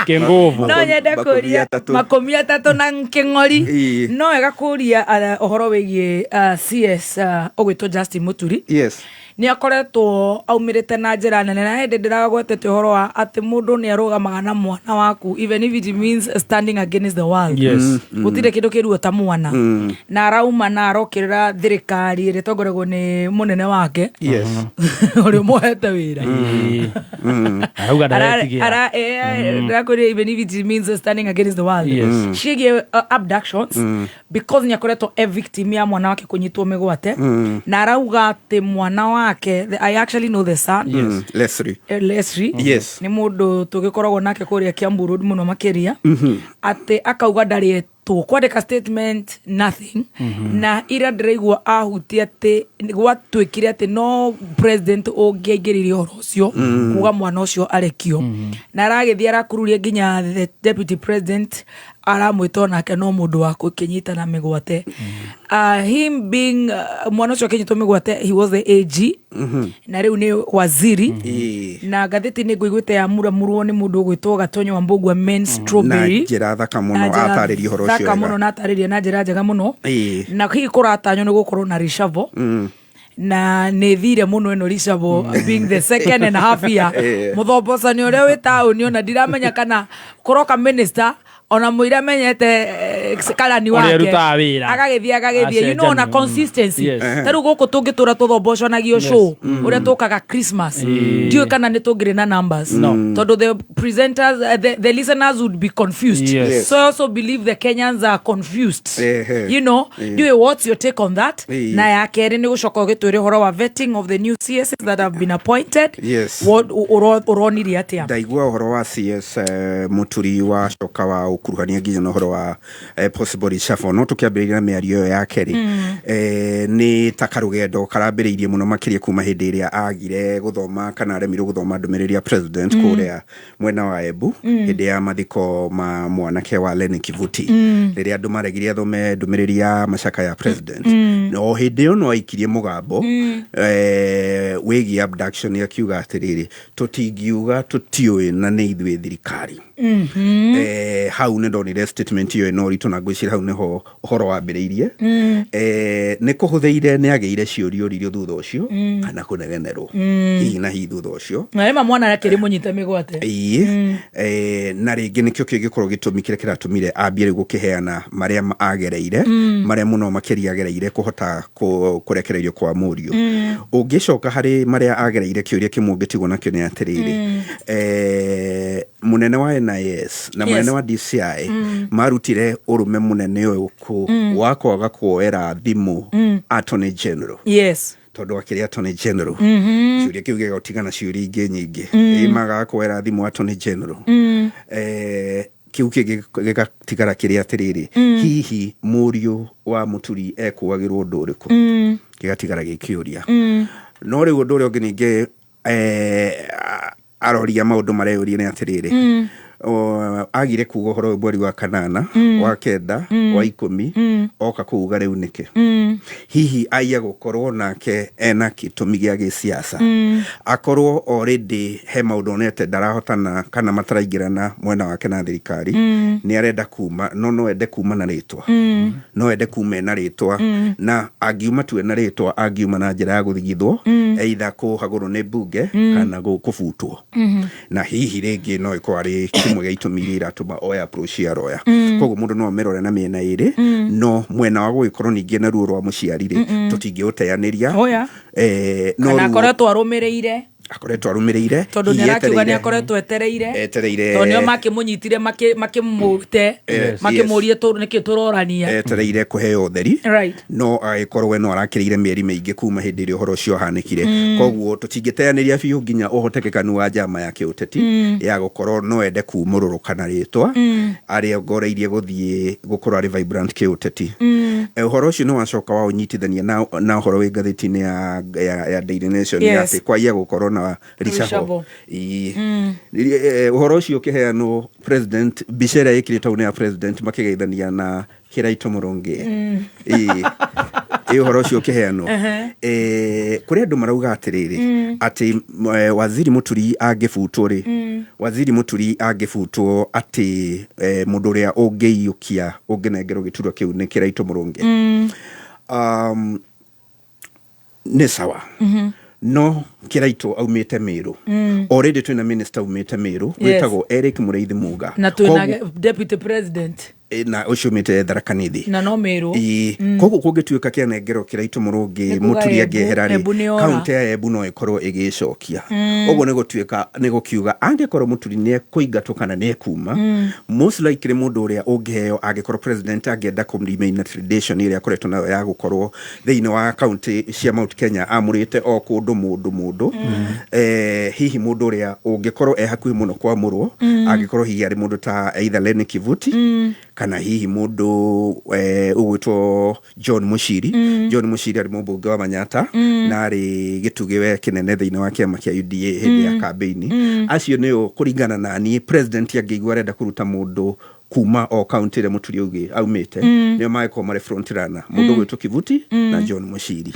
Kĩngũvu. No nyende kũria makũmi atatũ na kĩng'ori. No wega kũria ũhoro wĩgiĩ CS ũgwĩtwo Justin Muturi. Yes. Ni akoretwo aumĩrĩte na njĩra nene na hĩndĩ ndĩragwetete ũhoro wa atĩ mũndũ nĩ arũgamaga na mwana waku even if it means standing against the world. Yes. Gũtirĩ kĩndũ kĩruo ta mwana. Na arauma na arokĩrĩra thirikari ĩrĩa ĩtongoragwo nĩ mũnene wake. Yes. Ũrĩa ũmũhete wĩra. Arauga ndaretigia. Ndĩrakwĩrĩra even if it means standing against the world. Ciĩgiĩ abductions because nĩ akoretwo victim ya mwana wake kũnyitwo mĩgwate. Na arauga atĩ mwana wake, I actually know the son. Yes. Leslie. Yes. Ni mundu tugikoragwo nake kuria Kiambu Road muno makiria. Ati akauga ndari kwandika statement nothing. Na ira ndiraigua ahutia ati gwatuikire ati no president ũngĩaingĩrire ũhoro ũcio kuga mwana ũcio arekio. Na aragĩthia arakururia nginya the deputy president aramwĩta nake no mũndũ wa kũkinyita na mĩgwate. Him being mwana ũcio akinyitwo mĩgwate, he was the AG. Na rĩu nĩ waziri. Na ngathĩti nĩ ngũiguĩte yamuramurwo nĩ mũndũ ũgwĩtwo Gatonyo Wambũgua Men Strawberry. Na njĩra thaka mũno atarĩria ũhoro ũcio. Thaka mũno na atarĩria na njĩra njega mũno. Na hihi kũratanywo nĩ gũkorwo na reshuffle. Na nĩ thire mũno ĩno reshuffle being the second and a half year. Mũthombocanio ũrĩa wĩ taũni ona ndiramenya kana kũroka minister ona mũira menyete kalani wake agagĩthia you know on a consistency. Tarĩu gũkũ tũngĩtũra tũthombocanagio show ũrĩa tũkaga Christmas ndiũĩ kana nĩ tũngĩrĩ na numbers tondũ the presenters the listeners would be confused. So I also believe the Kenyans are confused. You know, ndiũĩ what's your take on that? Na ya kerĩ nĩ gũcoka ũgĩtwĩre ũhoro wa vetting of the new CSs that have been appointed. Ũronirie atĩa? Ndaigua ũhoro wa CS Muturi wa coka wa kuruhania nginya na horo wa possible reshuffle. No tukiambĩrĩria na mĩario ĩyo ya kerĩ nĩ ta karũgendo karambĩrĩirie mũno makĩria kuma hĩndĩ ĩrĩa agire gũthoma kana aremirwo gũthoma ndũmĩrĩri ya president kũrĩa mwena wa Embu hĩndĩ ya mathiko ma mwanake wa Lenny Kivuti rĩrĩa andũ maregire athome ndũmĩrĩri ya macaka ya president. No hĩndĩ ĩyo no aikirie mũgambo wĩgiĩ abduction akiuga atĩrĩrĩ tũtingiuga tũtiũĩ na nĩ ithuĩ thirikari. Hau nĩ ndonire statement ĩyo ĩno ritũ na ngwĩciria hau nĩho ũhoro wambĩrĩirie. Nĩ kũhũthĩire nĩ agĩire ciũrio ririo thutha ũcio kana kũnegenerwo hihi na hihi thutha ũcio na ĩma mwana akĩrĩ mũnyite mĩgwate. Na rĩngĩ nĩkĩo kĩngĩkorwo gĩtũmi kĩrĩa kĩratũmire ambie rĩu gũkĩheana marĩa agereire marĩa mũno makĩria agereire kũhota kũrekererio kwa mũriũ. Ũngĩcoka harĩ marĩa agereire kĩũria kĩmwe ũngĩtigwo nakĩo nĩ atĩrĩrĩ mũnene wa NIS na mũnene wa DCI marutire ũrũme mũnene ũyũ wa kwaga kuoera thimũ Attorney General. Tondũ akĩrĩ Attorney General ciũria kĩu gĩgaũtigana ciũria ingĩ nyingĩ magaga kuoera thimũ Attorney General. Kiu gĩgatigara kĩrĩa atĩrĩrĩ hihi mũriũ wa Muturi ekũagĩrwo ũndũ ũrĩkũ gĩgatigara gĩkĩũria. No rĩu ũndũ ũrĩa ũngĩ ningĩ aroria maũndũ mareyũria nĩ atĩrĩrĩ agire kuga ũhoro mweri wa kanana wa kenda wa 10 oka kuga rĩu nĩkĩ hihi aiya gũkorwo nake ena gĩtũmi gĩa gĩsiasa akorwo already he maũndũ onete ndarahotana kana mataraingĩrana mwena wake na thirikari nĩ arenda kuma no ende kuma na rĩtwa no ende kuma na rĩtwa na angiuma tu na rĩtwa angiuma na njĩra ya gũthigithwo either kũhagũrwo nĩ bunge kana gũbutwo na hihi rĩngĩ no ĩkorwo arĩ kimwe gä itå iria iratũma oya approach ya roya koguo mũndũ no amerore na mĩena ĩrĩ no mwena wa gũgĩkorwo ningĩ na ruo rwa mũciari rĩ tũtingĩũteanĩria kana akoretwo arũmĩrĩire tondũ nĩ arakiuga nĩ akoretwo etereire tondũ nĩo makĩmũnyitire makĩmũte makĩmũrie nĩkĩ tũrorania etereire kũheo ũtheri no agĩkorwo we no arakĩrĩire mĩeri mĩingĩ kuma hĩndĩ ĩrĩa ũhoro ũcio ũhanĩkire koguo tũtingĩteanĩria biũ nginya ũhotekekanu wa njama ya kĩũteti ya gũkorwo no ende kumũrũrũkana rĩtwa arĩa ngoreirie gũthiĩ gũkorwo arĩ vibrant kĩũteti ũhoro ũcio nĩ wacoka wa ũnyitithania na ũhoro wĩ ngathĩti-inĩ ya Daily Nation atĩ kwaiya gũkorwo na Richavo ũhoro ũcio ũkĩheanwo president mbica ĩrĩa ĩkĩrĩtwo nĩ ya president makĩgeithania na Kĩraitũ Mũrũngĩ ũhoro ũcio ũkĩheanwo kũrĩ andũ marauga atĩrĩrĩ atĩ waziri Mũturi angĩbutwo rĩ waziri Mũturi angĩbutwo atĩ mũndũ ũrĩa ũngĩiyũkia ũngĩnengerwo gĩturwa kĩu nĩ Kĩraitũ Mũrũngĩ nĩ sawa no Kĩraitũ aumĩte Mĩrũ already twĩna minister aumĩte Mĩrũ wĩtagwo Eric Mũrĩithi Muga na twĩna deputy president na ũcio umĩte Tharaka Nithi na no Mĩrũ koguo kũngĩtuĩka kĩanengerwo Kĩraitũ Mũrũngĩ Mũturi angĩehera rĩ kaunti ya Embu no ĩkorwo ĩgĩcokia ũguo nĩ gũkiuga angĩkorwo Mũturi nĩ ekũingatwo kana nĩ ekuma most likely mũndũ ũrĩa ũngĩheo angĩkorwo president angĩenda kũ-remain na tradition ĩrĩa akoretwo nayo ya gũkorwo thĩinĩ wa kaunti cia Mount Kenya amũrĩte o kũndũ mũndũ hihi mũndũ ũrĩa ũngĩkorwo hakuhĩ mũno kwamũrwo angĩkorwo hihi arĩ mũndũ ta either Lenny Kivuti kana hihi mũndũ ũgwĩtwo John Muchiri arĩ mũmbunge wa Manyata na arĩ gĩtugĩ we kĩnene thĩinĩ wa kĩama kĩa UDA hĩndĩ ya kambeini acio nĩo kũringana na niĩ president angĩigua arenda kũruta mũndũ kuma o kaunti ĩrĩa Mũturi auge aumĩte nĩo magĩkorwo marĩ front runner mũndũ ũgwĩtwo Kivuti na John Muchiri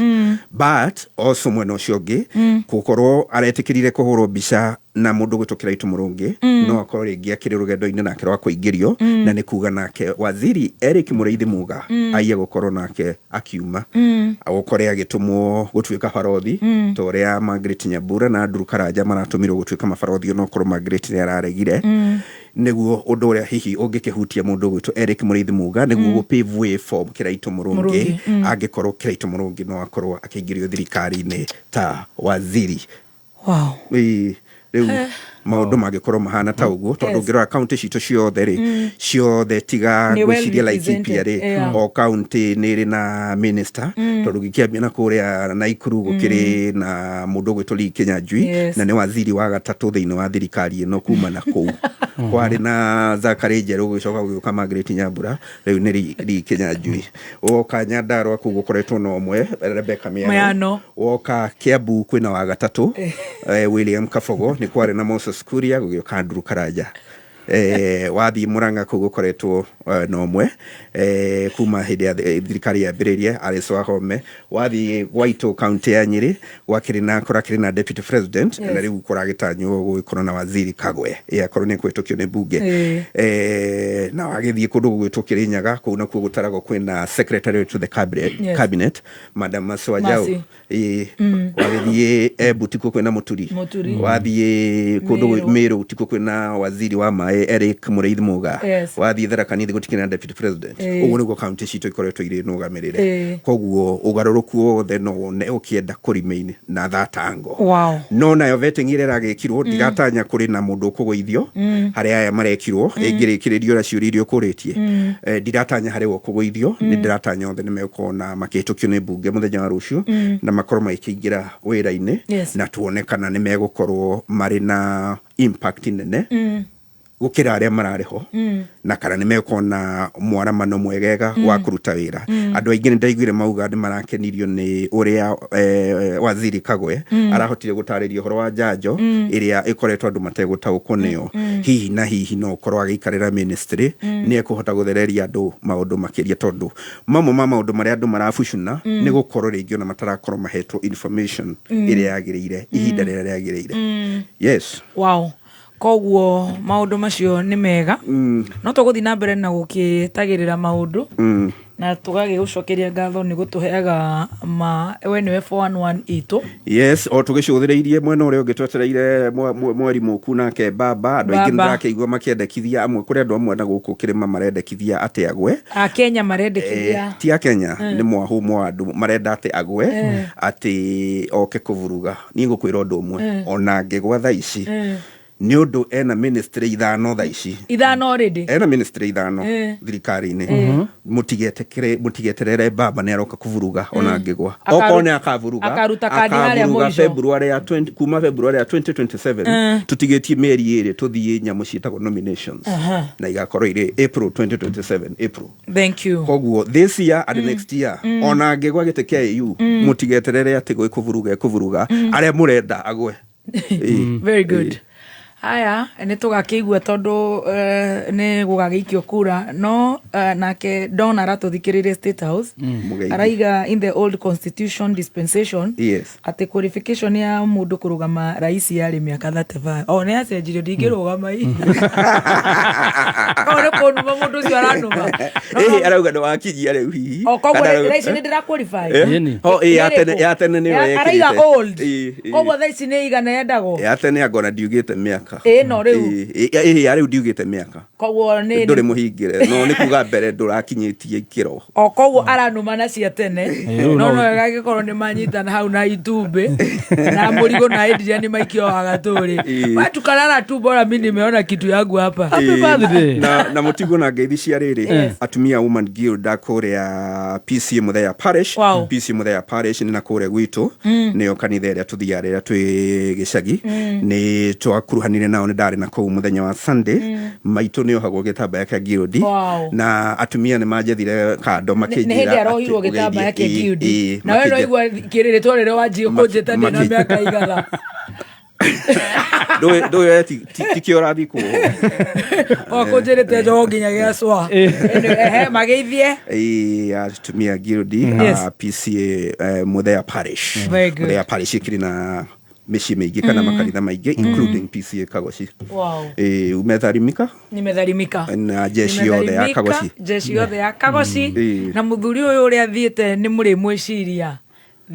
but also mwena ũcio ũngĩ gũkorwo aretĩkĩrire kũhũrwo mbica na mũndũ ũgwĩtwo Kĩraitũ Mũrũngĩ no akorwo rĩngĩ akĩrĩ rũgendo-inĩ nake rwa kũingĩrio na nĩ kuga nake waziri Eric Mũrĩithi Muga aiye gũkorwo nake akiuma agũkore agĩtũmwo gũtuĩka barothi ta ũrĩa Margaret Nyambura na Andrew Karanja maratũmirwo gũtuĩka mabarothi no korwo Margaret nĩ araregire nĩguo ũndũ ũrĩa hihi ũngĩkĩhutia mũndũ ũgwĩtwo Eric Mũrĩithi Muga nĩguo gũ-pave way for Kĩraitũ Mũrũngĩ angĩkorwo Kĩraitũ Mũrũngĩ no akorwo akĩingĩrio thirikari-inĩ ta waziri rĩu maũndũ mangĩkorwo mahana ta ũguo tondũ ngĩrora kaunti citũ ciothe tiga gwĩciria Laikipia rĩ o kaunti nĩ ĩrĩ na minister tondũ gĩkĩambia na kũrĩa Naikuru gũkĩrĩ na mũndũ ũgwĩtwo Lee Kinyanjui na nĩ waziri wa gatatũ thĩinĩ wa thirikari ĩno kuma na kũu kwarĩ na Zachary Njerũ gũgĩcoka gũgĩũka Margaret Nyambura rĩu nĩ Lee Kinyanjui woka Nyandarũa kũu gũkoretwo na ũmwe Rebecca Miano woka Kiambu kwĩna wa gatatũ William Kabogo nĩ kwarĩ na Moses Kuria gũgĩũka Andrew Karanja wathiĩ Mũrang'a kũu gũkoretwo na ũmwe kuma hĩndĩ ya thirikari yambĩrĩirie Alice Wahome wathiĩ Gwaitũ kaunti ya Nyĩrĩ kũrakĩrĩ na deputy president na rĩu kũragĩtanywo gũgĩkorwo na waziri Kagwe akorwo nĩ ekwĩtũkio nĩ mbunge na wagĩthiĩ kũndũ gũgĩtwo Kĩrĩnyaga kũu nakuo gũtaragwo kwĩna secretary to the cabinet Madam Maswa Jau wagĩthiĩ Embu tikuo kwĩna Mũturi wathiĩ kũndũ Mĩrũ tikuo kwĩna waziri wa maĩ Eric Mũrĩithi Muga wathiĩ Tharaka Nithi gũtikĩrĩ na deputy president ũguo nĩguo kaunti citũ ikoretwo irĩ nũgamĩrĩre koguo ũgarũrũku wothe no wone ũkĩenda kũ-remain na that angle no nayo vetting ĩrĩa ĩragĩkirwo ndiratanya kũrĩ na mũndũ ũkũgũithio harĩa aya marekirwo ĩngĩrĩkĩrĩrio ũrĩa ciũria iria ũkũrĩtie ndiratanya harĩ wo kũgũithio nĩ ndiratanya othe nĩ megũkorwo na makĩhĩtũkio nĩ mbunge mũthenya wa rũciũ na makorwo makĩingĩra wĩra-inĩ na tuone kana nĩ megũkorwo marĩ na impact nene gũkĩra arĩa mararĩ ho na kana nĩ megũkorwo na mwaramano mwegega wa kũruta wĩra andũ aingĩ nĩ ndaiguire mauga nĩ marakenirio nĩ ũrĩa waziri Kagwe arahotire gũtarĩria ũhoro wa njanjo ĩrĩa ĩkoretwo andũ mategũtaũkwo nĩyo hihi no ũkorwo agĩikarĩra ministry nĩ ekũhota gũthereria andũ maũndũ makĩria tondũ mamwe ma maũndũ marĩa andũ marabucuna nĩ gũkorwo rĩngĩ ona matarakorwo mahetwo information ĩrĩa yagĩrĩire ihinda rĩrĩa rĩagĩrĩire koguo maũndũ macio nĩ mega no tũgũthiĩ na mbere na gũkĩtagĩrĩra maũndũ na tugage gucokeria ngatho ni gutuheaga we niwe 411 itu. Yes, o tugicuthireirie mwena uria ungitwetereire mweri muku nake baba andu aingi ndirakeigua makiendekithia amwe kuri andu amwe na guku kirima marendekithia ati agwe a Kenya marendekithia ti a Kenya ni mwahu mwa andu marenda ati agwe ati oke kuvuruga ni ngukwira undu umwe ona ngigwa thaa ici ni undu ena ministry ithano thaa ici ithano already ena ministry ithano thirikari-ini mutigeterere baba ni aroka kuvuruga ona ngigwa okone akavuruga akaruta kandi haria mwisho February ya 20 kuma February ya 2027 tutigetie meri iri tuthie nyamu ciitagwo nominations na igakorwo iri April 2027 April. Thank you. Koguo this year and next year ona ngigwa gite kia EU mutigeterere ati kuvuruga aria murenda agwe. Very good. Haya ni tugakeigua tondu ni gugagikio kura no nake Don aratuthikirire State House araiga in the old constitution dispensation ati qualification ya mundu kurugama rais yari miaka 35 o ne acenjirio ndingirugama ii ore konu mundu cio aranuma arauga ndo wakinyia riu hihi o koguo rais ni ndira qualify ya tene ni we araiga old koguo rais ni igana yendagwo ya tene agona ndiugite miaka no riu riu ndiugite miaka koguo ni nduri muhingire no ni kuga mbere ndurakinyitie ikiro o koguo aranuma na cia tene no gagikorwo ni manyitana hau na itumbi na murigo na endia ni maikio agaturi watu kalala tu bora mimi nimeona kitu yangu hapa happy birthday na mutigo na ngeithi cia riri atumia woman guild akuria PCA Muthaiga parish PCA Muthaiga parish ni na kuria gwitu niyo kanitha iria tuthiaga iria twi gicagi ni twakuruhanire nao ni ndari na kuu muthenya wa Sunday maitu ni ohagwo gitambaya kia guild na atumia ni majethire kando makijira ni hindi arohirwo gitambaya kia guild na wewe no igwa kirire twarire wanjie kunjitania na miaka igana do tikio rathiko o kunjirite jo nginya giacwa mageithie atumia guild PCA Muthaiga parish Muthaiga parish ikirina mishi mingi kana makanitha maingi including PCA Kagoci. Umetharimika? Nimetharimika. Na jeshi yothe ya Kagoci. Jeshi yothe ya Kagoci na muthuri uyu uri athiete ni muri mwiciria.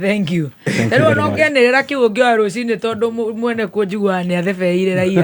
Thank you. Rero no ngenirira kiugo ngio rucini tondu mwene kunjigua ni athebeire raia.